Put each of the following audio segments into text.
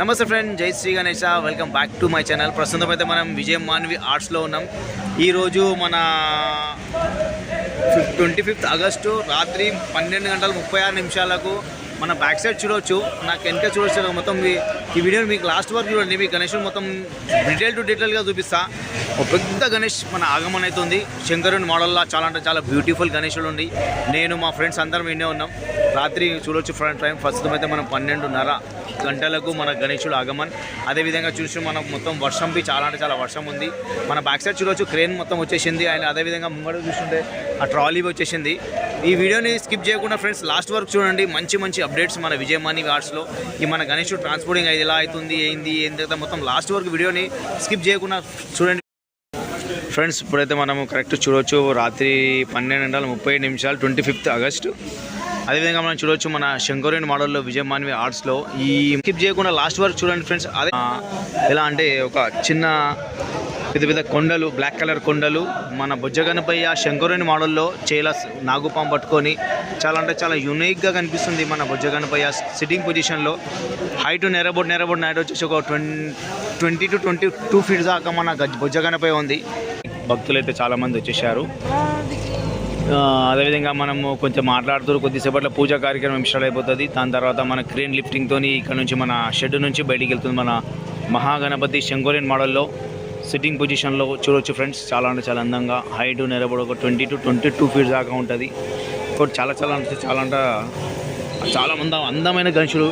నమస్తే ఫ్రెండ్, జై Shri Ganesha. Welcome back to my channel. ప్రస్తుతం అయితే మనం విజయ మాన్వి ఆర్ట్స్లో ఉన్నాం. ఈరోజు మన 25th ఆగస్టు రాత్రి 12:36 మన బ్యాక్ సైడ్ చూడవచ్చు, నాకు వెనక చూడవచ్చు. మొత్తం ఈ వీడియో మీకు లాస్ట్ వరకు చూడండి. మీ గణేషుడు మొత్తం డీటెయిల్గా చూపిస్తా. ఒక పెద్ద గణేష్ మన ఆగమనం అవుతుంది. శంకరుని మోడల్లో చాలా అంటే చాలా బ్యూటిఫుల్ గణేషుడు ఉంది. నేను మా ఫ్రెండ్స్ అందరం వినే ఉన్నాం. రాత్రి చూడవచ్చు ఫ్రంట్ టైం. ప్రస్తుతం అయితే మనం 12:30 గంటలకు మన గణేషుడు ఆగమన్. అదేవిధంగా చూసి మనకు మొత్తం వర్షం చాలా అంటే చాలా వర్షం ఉంది. మన బ్యాక్ సైడ్ చూడవచ్చు, క్రేన్ మొత్తం వచ్చేసింది. అండ్ అదేవిధంగా ముంగడు చూస్తుంటే ఆ ట్రాలీ వచ్చేసింది. ఈ వీడియోని స్కిప్ చేయకుండా ఫ్రెండ్స్ లాస్ట్ వరకు చూడండి. మంచి అప్డేట్స్ మన విజయ మాన్వి ఆర్ట్స్లో ఈ మన గణేషుడు ట్రాన్స్పోర్టింగ్ అది ఎలా అవుతుంది, ఏంది మొత్తం లాస్ట్ వరకు వీడియోని స్కిప్ చేయకుండా చూడండి ఫ్రెండ్స్. ఇప్పుడైతే మనము కరెక్ట్ చూడవచ్చు, రాత్రి 12:30 25th ఆగస్టు. అదేవిధంగా మనం చూడవచ్చు మన శంకరుని మోడల్లో విజయ మాన్వి ఆర్ట్స్లో. ఈ స్కిప్ చేయకుండా లాస్ట్ వరకు చూడండి ఫ్రెండ్స్. అదే ఎలా అంటే ఒక చిన్న పెద్ద కొండలు, బ్లాక్ కలర్ కొండలు, మన బొజ్జగణపయ్య శంకరుని మోడల్లో చేల నాగుపాం పట్టుకొని చాలా అంటే చాలా యూనిక్గా కనిపిస్తుంది. మన బొజ్జగణపయ్య సిట్టింగ్ పొజిషన్లో హైట్ నెరబోట్ నైట్ వచ్చేసి ఒక 20 to 22 feet దాకా మన బొజ్జగణపయ్య ఉంది. భక్తులు అయితే చాలామంది వచ్చేసారు. అదేవిధంగా మనము కొంచెం మాట్లాడుతూ కొద్దిసేపట్లో పూజా కార్యక్రమం స్టార్ట్ అయిపోతుంది. దాని తర్వాత మన క్రేన్ లిఫ్టింగ్తో ఇక్కడ నుంచి మన షెడ్ నుంచి బయటికి వెళ్తుంది. మన మహాగణపతి శంకరుని మోడల్లో సిట్టింగ్ పొజిషన్లో చూడవచ్చు ఫ్రెండ్స్. చాలా అంటే చాలా అందంగా హైట్ నిలబడి ఒక 20 to 22 feet దాకా ఉంటుంది. ఇంకోటి చాలా అందమైన గణేశుడు.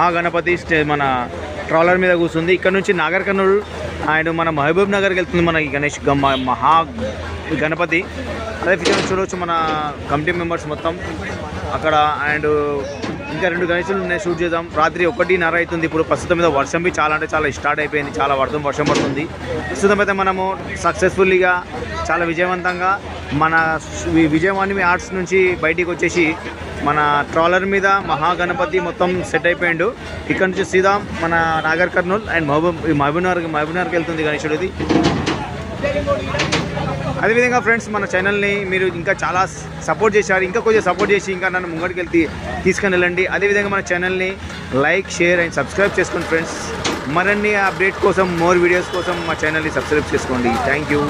మహాగణపతి మన ట్రాలర్ మీద కూర్చుంది. ఇక్కడ నుంచి నాగర్ కర్నూల్ అండ్ మన మహబూబ్ నగర్కి వెళ్తుంది మన ఈ గణేష్ మహా గణపతి. అదే ఫిగర్ చూడవచ్చు మన కమిటీ మెంబర్స్ మొత్తం అక్కడ. అండ్ ఇంకా 2 గణేషులు ఉన్నాయి, షూట్ చేద్దాం. రాత్రి 1:30 అవుతుంది. ఇప్పుడు ప్రస్తుతం మీద వర్షం చాలా అంటే చాలా స్టార్ట్ అయిపోయింది, చాలా వర్షం పడుతుంది. ప్రస్తుతం అయితే మనము సక్సెస్ఫుల్గా చాలా విజయవంతంగా మన విజయవాణి ఆర్ట్స్ నుంచి బయటికి వచ్చేసి మన ట్రాలర్ మీద మహాగణపతి మొత్తం సెట్ అయిపోయిండు. ఇక్కడ నుంచి సీదా మన నాగర్ కర్నూల్ అండ్ మహబూబ్నగర్కి వెళ్తుంది గణేశుడిది. అదేవిధంగా ఫ్రెండ్స్ మన ఛానల్ని మీరు ఇంకా చాలా సపోర్ట్ చేశారు, ఇంకా కొంచెం సపోర్ట్ చేసి ఇంకా నన్ను ముంగడికి తీసుకొని వెళ్ళండి. అదేవిధంగా మన ఛానల్ని లైక్, షేర్ అండ్ సబ్స్క్రైబ్ చేసుకోండి ఫ్రెండ్స్. మరిన్ని అప్డేట్ కోసం, మోర్ వీడియోస్ కోసం మా ఛానల్ని సబ్స్క్రైబ్ చేసుకోండి. Thank you.